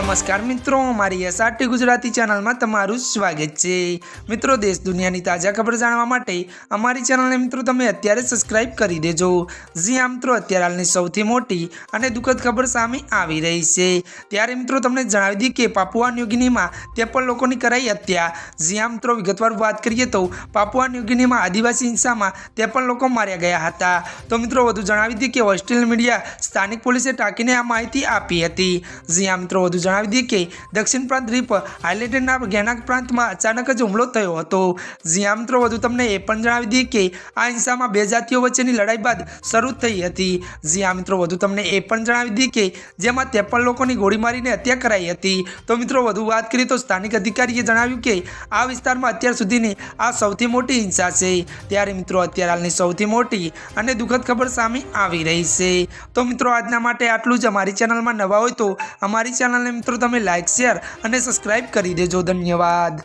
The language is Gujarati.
નમસ્કાર મિત્રો, અમારી એસઆરટી ગુજરાતી ચેનલમાં તમારું સ્વાગત છે। મિત્રો, દેશ દુનિયાની તાજા ખબર જાણવા માટે અમારી ચેનલને મિત્રો તમે અત્યારે સબસ્ક્રાઇબ કરી દેજો। જી હા મિત્રો, અત્યારે હાલની સૌથી મોટી અને દુઃખદ ખબર સામે આવી રહી છે। ત્યારે મિત્રો તમને જણાવી દઈએ કે પાપુઆ ન્યૂગિનીમાં 53 લોકોની કરાઈ હત્યા। જી હા મિત્રો, વિગતવાર વાત કરીએ તો પાપુઆ ન્યૂગિનીમાં આદિવાસી હિંસામાં 53 લોકો માર્યા ગયા હતા। તો મિત્રો વધુ જણાવી દઈએ કે ઓસ્ટ્રેલિયન મીડિયા સ્થાનિક પોલીસે ટાંકીને આ માહિતી આપી હતી। જી હા મિત્રો, વધુ જણાવી દઈએ કે દક્ષિણ પ્રાંત દ્વીપ આઇલેન્ડના ગેનાક પ્રાંતમાં અચાનક જ હુમલો થયો હતો। જી હા મિત્રો, વધુ તમને એ પણ જણાવી દઈએ કે આ હિંસામાં બે જાતિઓ વચ્ચેની લડાઈ બાદ શરૂ થઈ હતી। જી હા મિત્રો, વધુ તમને એ પણ જણાવી દઈએ કે જેમાં 53 લોકોની ગોળી મારીને હત્યા કરાઈ હતી। તો મિત્રો વધુ વાત કરીએ તો સ્થાનિક અધિકારીએ જણાવ્યું કે આ વિસ્તારમાં અત્યાર સુધીની આ સૌથી મોટી હિંસા છે। ત્યારે મિત્રો અત્યારે હાલની સૌથી મોટી અને દુઃખદ ખબર સામે આવી રહી છે। તો મિત્રો આજના માટે આટલું જ। અમારી ચેનલમાં નવા હોય તો અમારી ચેનલને મિત્રો તમે લાઇક, શેર અને સબસ્ક્રાઇબ કરી દેજો। ધન્યવાદ।